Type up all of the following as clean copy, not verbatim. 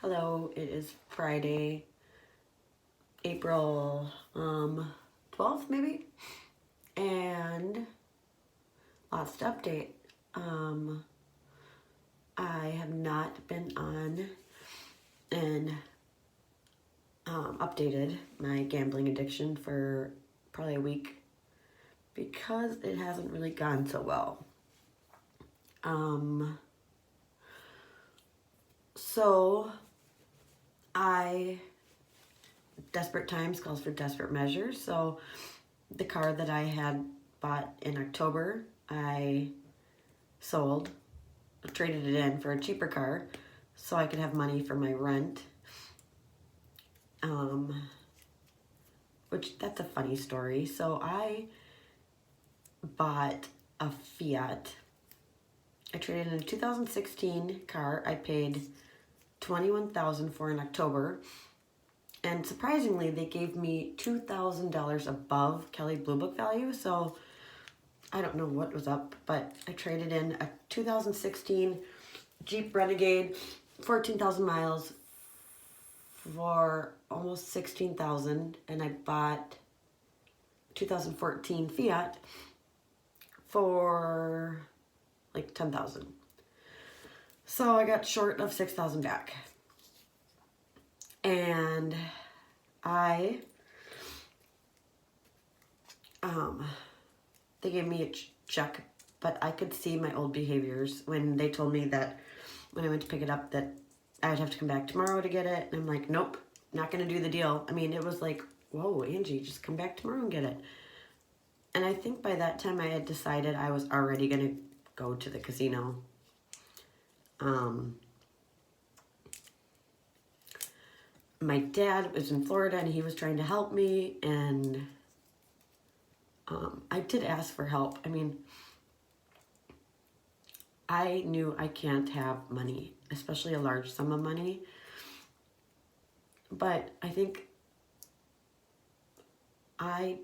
Hello, it is Friday, April 12th maybe, and lots to update. I have not been on and updated my gambling addiction for probably a week because it hasn't really gone so well. So desperate times calls for desperate measures. So the car that I had bought in October, I sold, traded it in for a cheaper car so I could have money for my rent. Which that's a funny story. So I bought a Fiat. I traded in a 2016 car. I paid $21,000 for in October. And surprisingly, they gave me $2,000 above Kelly Blue Book value. So I don't know what was up, but I traded in a 2016 Jeep Renegade, 14,000 miles for almost $16,000, and I bought 2014 Fiat for like $10,000. So I got short of $6,000 back. And they gave me a check, but I could see my old behaviors when they told me that when I went to pick it up that I'd have to come back tomorrow to get it. And I'm like, nope, not going to do the deal. I mean, it was like, whoa, Angie, just come back tomorrow and get it. And I think by that time I had decided I was already going to go to the casino. My dad was in Florida and he was trying to help me, and I did ask for help. I mean, I knew I can't have money, especially a large sum of money. But I think I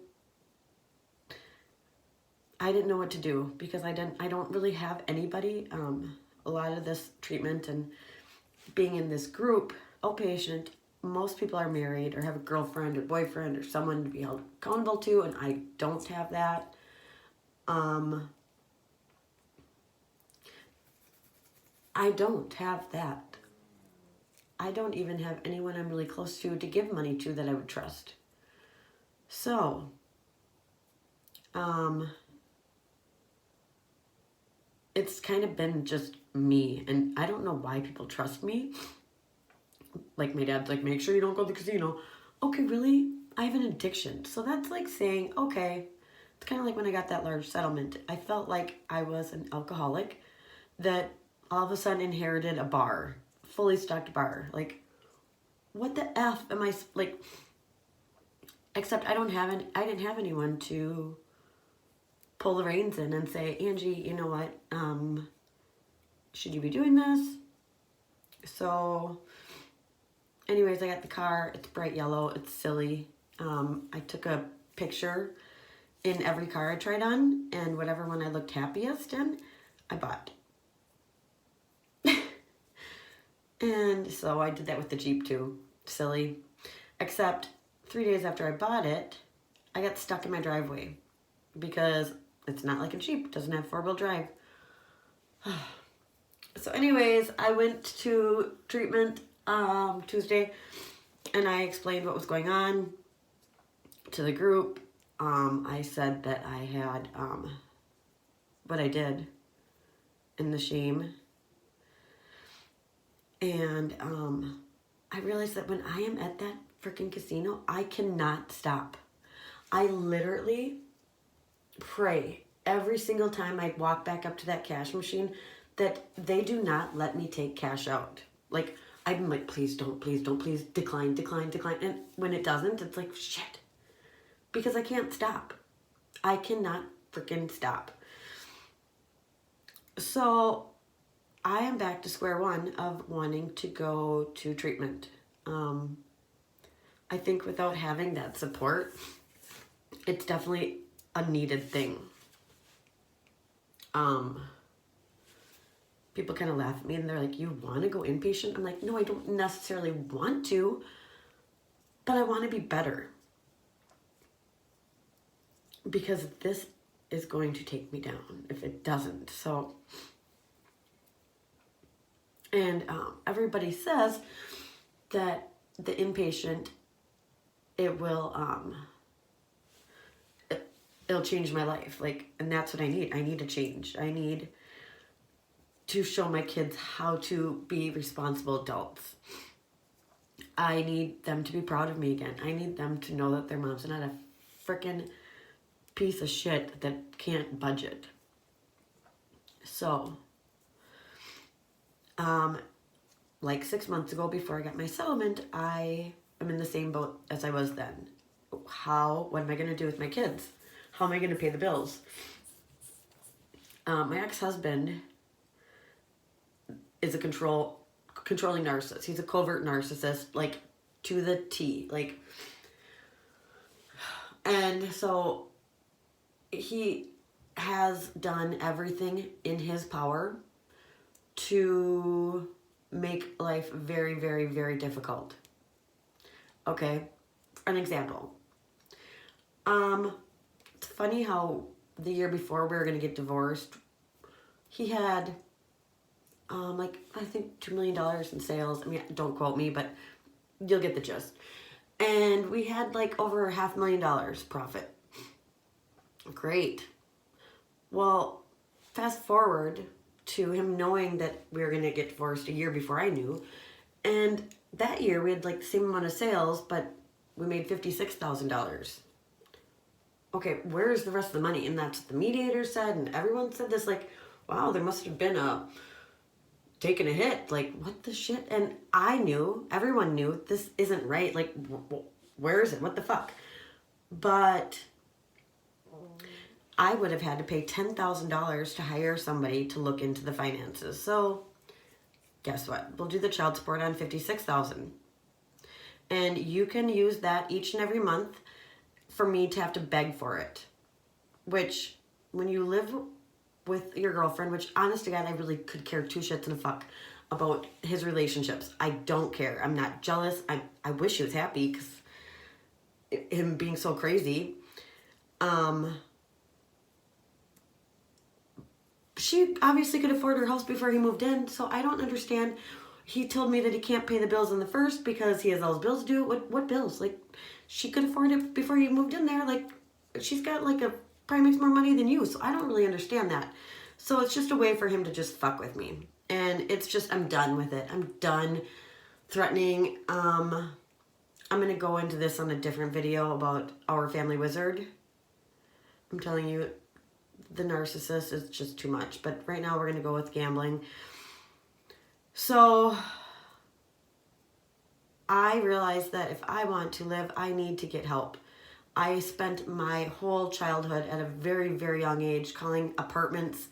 didn't know what to do because I don't really have anybody. A lot of this treatment and being in this group, outpatient, most people are married or have a girlfriend or boyfriend or someone to be held accountable to, and I don't have that. I don't have that. I don't even have anyone I'm really close to give money to that I would trust. So, it's kind of been just me, and I don't know why people trust me. Like my dad's like, make sure you don't go to the casino. Okay, really? I have an addiction. So that's like saying, okay, it's kind of like when I got that large settlement. I felt like I was an alcoholic that all of a sudden inherited a bar, fully stocked bar. Like, what the F am I, like, except I didn't have anyone to pull the reins in and say, Angie, you know what, should you be doing this? So anyways, I got the car. It's bright yellow. It's silly. I took a picture in every car I tried on, and whatever one I looked happiest in, I bought. And so I did that with the Jeep too. Silly. Except 3 days after I bought it, I got stuck in my driveway because it's not like a Jeep. It doesn't have four-wheel drive. So anyways, I went to treatment Tuesday, and I explained what was going on to the group. I said that I had what I did and the shame. And I realized that when I am at that freaking casino, I cannot stop. I literally pray every single time I walk back up to that cash machine that they do not let me take cash out. Like, I'm like, please don't, please, decline. And when it doesn't, it's like, shit. Because I can't stop. I cannot freaking stop. So I am back to square one of wanting to go to treatment. I think without having that support, it's definitely a needed thing. people kind of laugh at me and they're like, you want to go inpatient? I'm like, no, I don't necessarily want to, but I want to be better. Because this is going to take me down if it doesn't. So, and everybody says that the inpatient, it'll change my life. Like, and that's what I need. I need to change. I need to show my kids how to be responsible adults. I need them to be proud of me again. I need them to know that their mom's not a freaking piece of shit that can't budget. So, like 6 months ago, before I got my settlement, I am in the same boat as I was then. What am I going to do with my kids? How am I going to pay the bills? My ex-husband is a controlling narcissist. He's a covert narcissist, like, to the T. Like, and so he has done everything in his power to make life very, very, very difficult. Okay, an example. It's funny how the year before we were going to get divorced, he had, like, I think $2 million in sales. I mean, don't quote me, but you'll get the gist. And we had, like, over $500,000 profit. Great. Well, fast forward to him knowing that we were going to get divorced a year before I knew. And that year we had, like, the same amount of sales, but we made $56,000. Okay, where's the rest of the money? And that's what the mediator said, and everyone said this, like, wow, there must have been taking a hit. Like, what the shit? And I knew, everyone knew, this isn't right. Like, where is it? What the fuck? But I would have had to pay $10,000 to hire somebody to look into the finances. So, guess what? We'll do the child support on $56,000. And you can use that each and every month for me to have to beg for it. Which, when you live with your girlfriend, which, honest to God, I really could care two shits and a fuck about his relationships. I don't care. I'm not jealous. I wish he was happy because him being so crazy. She obviously could afford her house before he moved in, so I don't understand. He told me that he can't pay the bills on the first because he has all his bills due. What bills? Like, she could afford it before he moved in there. Like, she's got, like, probably makes more money than you, so I don't really understand that. So it's just a way for him to just fuck with me. And it's just, I'm done with it. I'm done threatening. I'm going to go into this on a different video about our family wizard. I'm telling you, the narcissist is just too much. But right now we're going to go with gambling. So I realized that if I want to live, I need to get help. I spent my whole childhood at a very, very young age calling apartments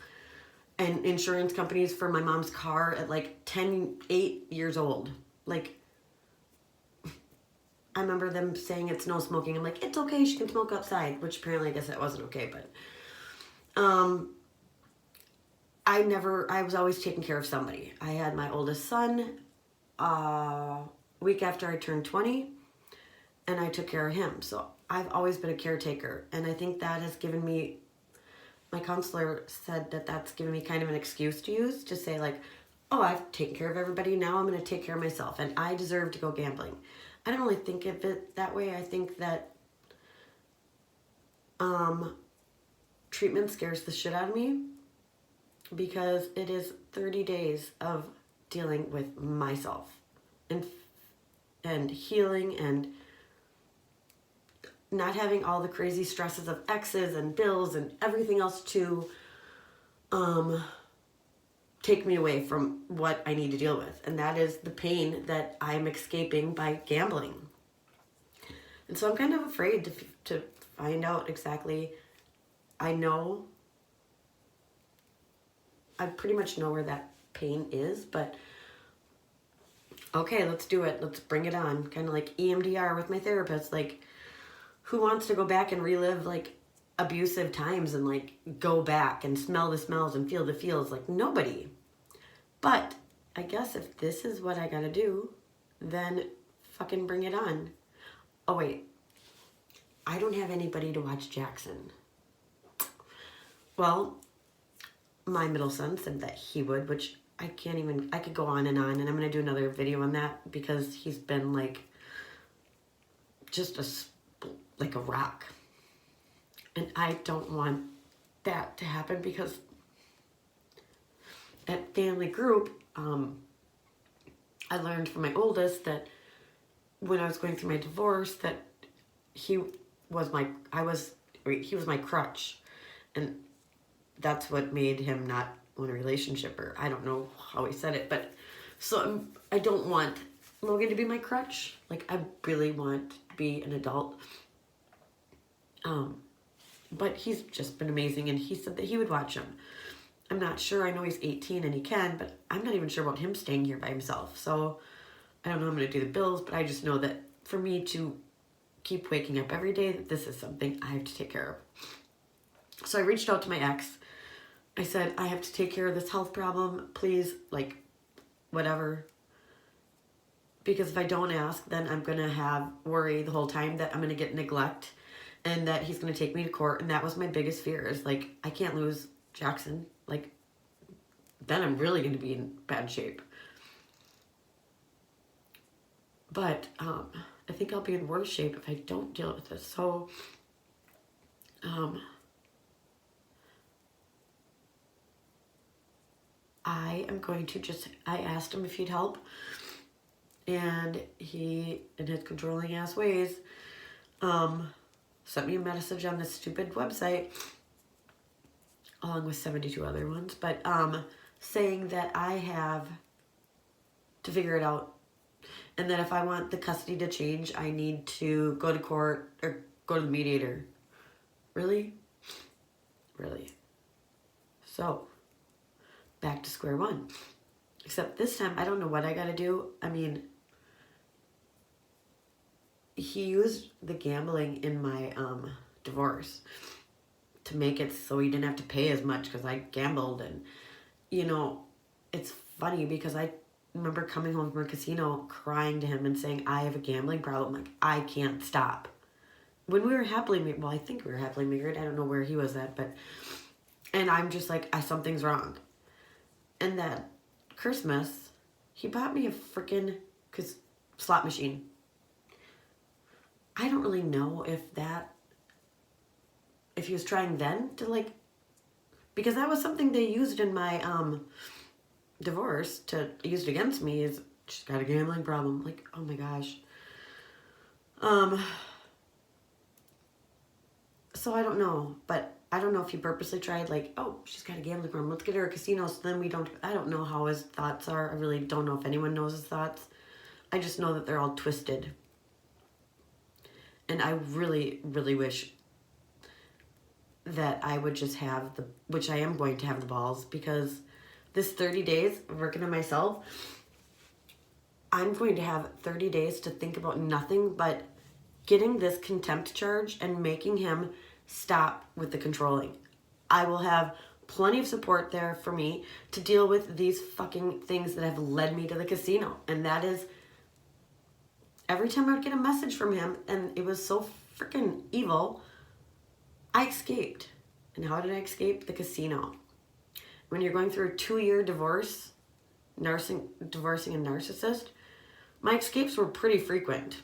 and insurance companies for my mom's car at like 8 years old. Like, I remember them saying it's no smoking. I'm like, it's okay, she can smoke outside, which apparently I guess that wasn't okay, but I was always taking care of somebody. I had my oldest son week after I turned 20, and I took care of him. So I've always been a caretaker, and I think that has given me, my counselor said that that's given me kind of an excuse to use to say, like, oh, I've taken care of everybody, now I'm going to take care of myself, and I deserve to go gambling. I don't really think of it that way. I think that treatment scares the shit out of me because it is 30 days of dealing with myself and healing and not having all the crazy stresses of exes and bills and everything else to take me away from what I need to deal with. And that is the pain that I'm escaping by gambling. And so I'm kind of afraid to find out exactly. I pretty much know where that pain is, but okay, let's do it. Let's bring it on. Kind of like EMDR with my therapist. Like, who wants to go back and relive, like, abusive times and, like, go back and smell the smells and feel the feels? Like, nobody. But I guess if this is what I gotta do, then fucking bring it on. Oh, wait. I don't have anybody to watch Jackson. Well, my middle son said that he would, which I could go on, and I'm going to do another video on that because he's been like just like a rock. And I don't want that to happen because at family group, I learned from my oldest that when I was going through my divorce that he was my crutch, and that's what made him not want a relationship, or I don't know how he said it, but so I don't want Logan to be my crutch. Like, I really want to be an adult. But he's just been amazing, and he said that he would watch him. I'm not sure. I know he's 18 and he can, but I'm not even sure about him staying here by himself. So I don't know how I'm going to do the bills, but I just know that for me to keep waking up every day, that this is something I have to take care of. So I reached out to my ex. I said, I have to take care of this health problem. Please, like, whatever. Because if I don't ask, then I'm going to have worry the whole time that I'm going to get neglect and that he's going to take me to court. And that was my biggest fear, is like, I can't lose Jackson. Like, then I'm really going to be in bad shape. But I think I'll be in worse shape if I don't deal with this. So, I am going to I asked him if he'd help. And he, in his controlling ass ways, sent me a message on this stupid website, along with 72 other ones, but saying that I have to figure it out. And that if I want the custody to change, I need to go to court or go to the mediator. Really? Really? So, back to square one. Except this time, I don't know what I gotta do. I mean, he used the gambling in my divorce to make it so he didn't have to pay as much because I gambled. And, you know, it's funny because I remember coming home from a casino crying to him and saying, I have a gambling problem. Like, I can't stop. When we were happily married, well, I think we were happily married. I don't know where he was at, but, and I'm just like, something's wrong. And that Christmas, he bought me a freaking slot machine. I don't really know if he was trying then to, like, because that was something they used in my divorce used against me, is she's got a gambling problem. Like, oh my gosh. So I don't know, but I don't know if he purposely tried, like, oh, she's got a gambling problem, let's get her a casino so then I don't know how his thoughts are. I really don't know if anyone knows his thoughts. I just know that they're all twisted. And I really, really wish that I would just have which I am going to have the balls, because this 30 days of working on myself, I'm going to have 30 days to think about nothing but getting this contempt charge and making him stop with the controlling. I will have plenty of support there for me to deal with these fucking things that have led me to the casino. And that is, every time I would get a message from him, and it was so freaking evil, I escaped. And how did I escape? The casino. When you're going through a 2-year divorce, divorcing a narcissist, my escapes were pretty frequent.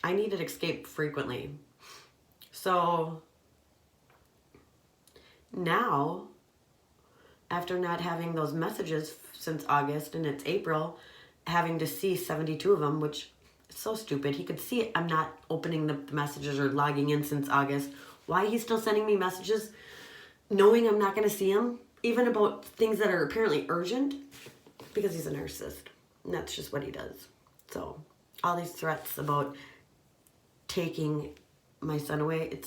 I needed escape frequently. So now, after not having those messages since August, and it's April, having to see 72 of them, which is so stupid. He could see it. I'm not opening the messages or logging in since August. Why he's still sending me messages, knowing I'm not going to see him, even about things that are apparently urgent, because he's a narcissist. And that's just what he does. So all these threats about taking my son away,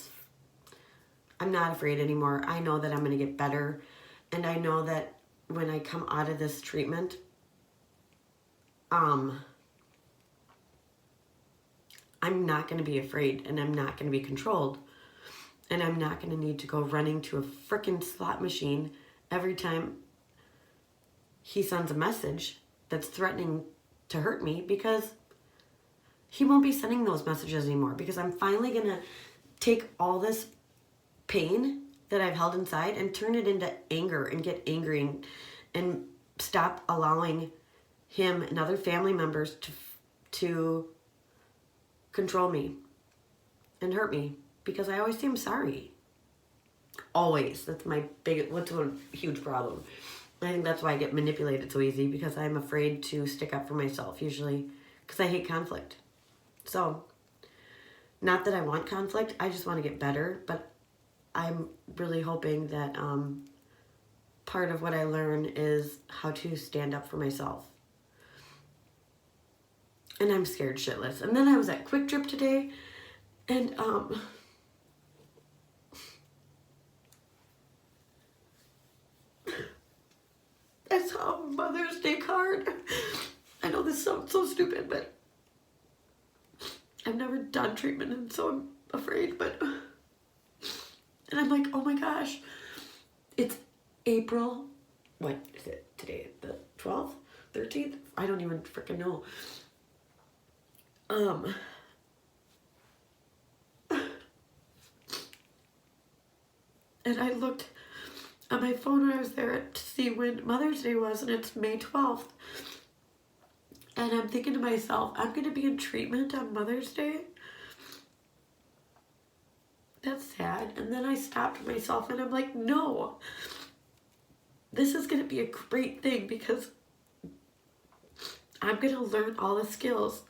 I'm not afraid anymore. I know that I'm going to get better. And I know that when I come out of this treatment, I'm not going to be afraid, and I'm not going to be controlled. And I'm not going to need to go running to a frickin' slot machine every time he sends a message that's threatening to hurt me, because he won't be sending those messages anymore, because I'm finally going to take all this pain that I've held inside and turn it into anger and get angry and stop allowing him and other family members to control me and hurt me, because I always say I'm sorry. Always. That's a huge problem. I think that's why I get manipulated so easy, because I'm afraid to stick up for myself, usually, because I hate conflict. So, not that I want conflict, I just want to get better, but I'm really hoping that part of what I learn is how to stand up for myself. And I'm scared shitless. And then I was at Quick Trip today, and I saw a Mother's Day card. I know this sounds so stupid, but I've never done treatment, and so I'm afraid, but... And I'm like, oh my gosh, it's April, what is it today, the 12th, 13th? I don't even freaking know. And I looked on my phone when I was there to see when Mother's Day was, and it's May 12th. And I'm thinking to myself, I'm going to be in treatment on Mother's Day? That's sad. And then I stopped myself and I'm like, no, this is going to be a great thing, because I'm going to learn all the skills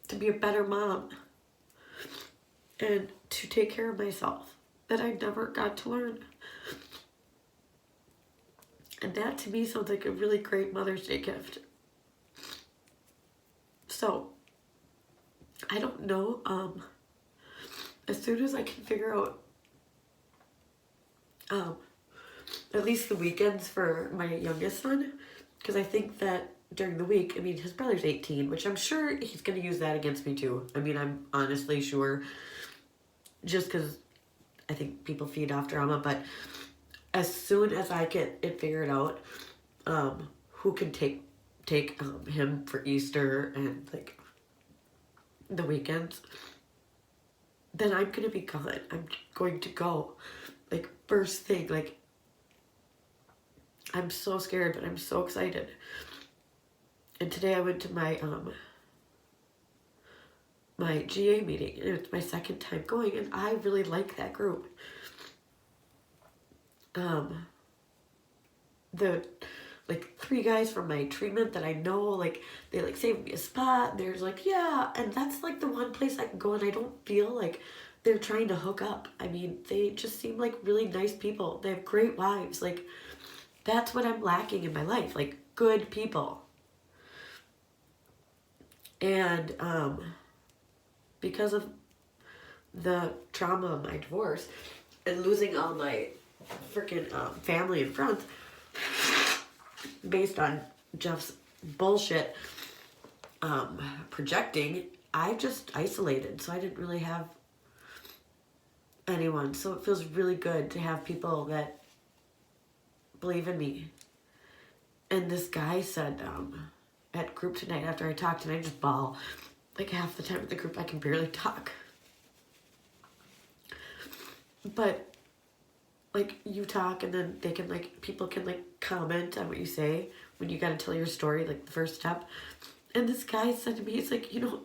to be a better mom and to take care of myself that I never got to learn. And that to me sounds like a really great Mother's Day gift. So, I don't know, as soon as I can figure out at least the weekends for my youngest son, because I think that during the week, I mean, his brother's 18, which I'm sure he's going to use that against me too. I mean, I'm honestly sure, just because I think people feed off drama, but as soon as I get it figured out, who can take him for Easter and like the weekends, then I'm gonna be gone. I'm going to go like first thing. Like, I'm so scared, but I'm so excited. And today I went to my my GA meeting, and it's my second time going, and I really like that group. The like 3 guys from my treatment that I know, like, they like saved me a spot, and there's like, yeah, and that's like the one place I can go and I don't feel like they're trying to hook up. I mean, they just seem like really nice people. They have great wives. Like, that's what I'm lacking in my life, like good people. And because of the trauma of my divorce and losing all my freaking family and friends based on Jeff's bullshit projecting, I just isolated, so I didn't really have anyone. So it feels really good to have people that believe in me. And this guy said at group tonight, after I talked, and I just bawl like half the time at the group, I can barely talk. But like, you talk, and then they can like, people can like comment on what you say when you gotta tell your story, like the first step. And this guy said to me, he's like, you know,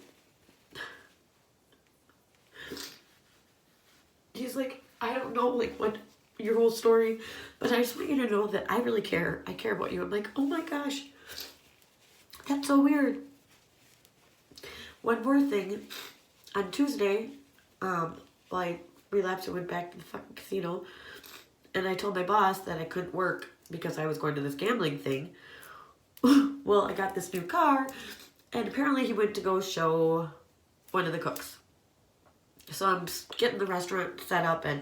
he's like, I don't know like what your whole story, but I just want you to know that I really care. I care about you. I'm like, oh my gosh, that's so weird. One more thing, on Tuesday, I relapsed and went back to the fucking casino, and I told my boss that I couldn't work because I was going to this gambling thing. Well, I got this new car, and apparently he went to go show one of the cooks. So I'm getting the restaurant set up, and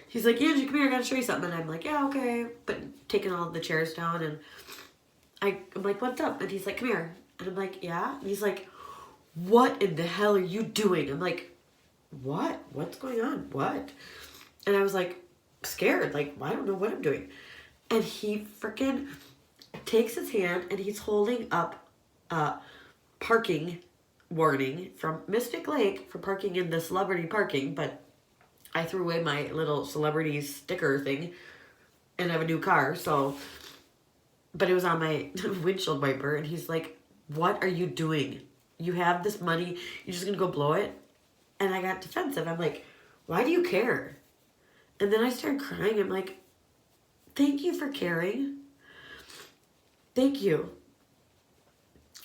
he's like, Angie, come here, I gotta show you something. And I'm like, yeah, okay. But taking all the chairs down, and I'm like, what's up? And he's like, come here. And I'm like, yeah. And he's like, what in the hell are you doing? I'm like, what? What's going on? What? And I was like, scared. Like, I don't know what I'm doing. And he freaking takes his hand and he's holding up a parking warning from Mystic Lake for parking in the celebrity parking, but I threw away my little celebrity sticker thing and I have a new car, so, but it was on my windshield wiper, and he's like, what are you doing? You have this money, you're just gonna go blow it? And I got defensive. I'm like, why do you care? And then I started crying. I'm like, thank you for caring. Thank you.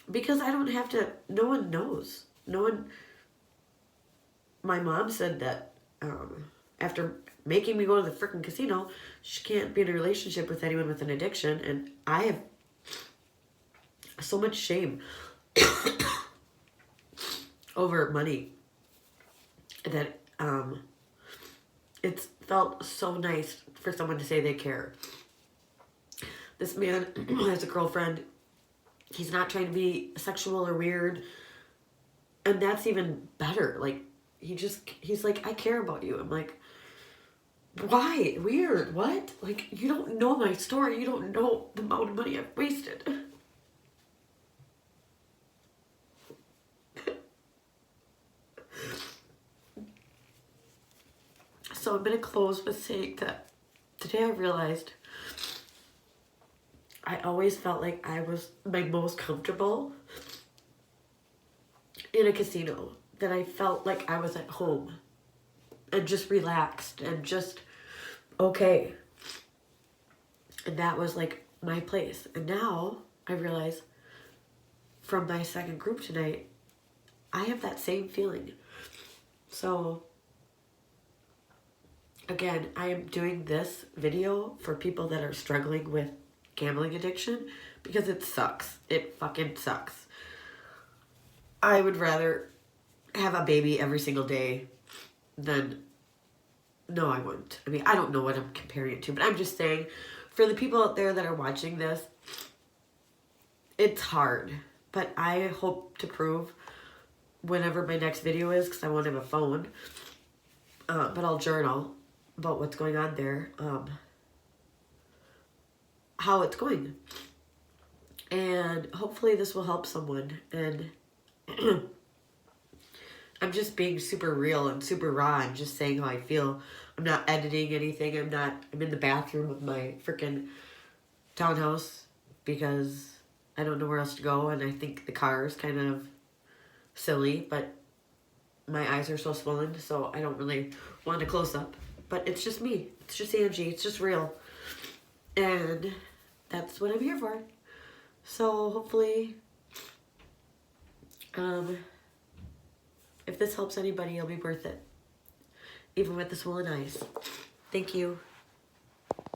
Because I don't have to, no one knows. No one, my mom said that after making me go to the freaking casino, she can't be in a relationship with anyone with an addiction. And I have so much shame over money that it's felt so nice for someone to say they care. This man has a girlfriend. He's not trying to be sexual or weird. And that's even better. Like, he's like, I care about you. I'm like, why? Weird. What? Like, you don't know my story. You don't know the amount of money I've wasted. So I'm going to close with saying that today I realized I always felt like I was my most comfortable in a casino. That I felt like I was at home and just relaxed and just okay. And that was like my place. And now I realize from my second group tonight, I have that same feeling. So again, I am doing this video for people that are struggling with gambling addiction because it sucks. It fucking sucks. I would rather have a baby every single day than, no, I wouldn't. I mean, I don't know what I'm comparing it to, but I'm just saying, for the people out there that are watching this, it's hard. But I hope to prove whenever my next video is, because I won't have a phone, but I'll journal about what's going on there, how it's going. And hopefully this will help someone. And I'm just being super real and super raw and just saying how I feel. I'm not editing anything. I'm in the bathroom of my freaking townhouse because I don't know where else to go, and I think the car is kind of silly, but my eyes are so swollen, so I don't really want a close-up. But it's just me. It's just Angie. It's just real. And that's what I'm here for. So hopefully, if this helps anybody, it'll be worth it. Even with the swollen eyes. Thank you.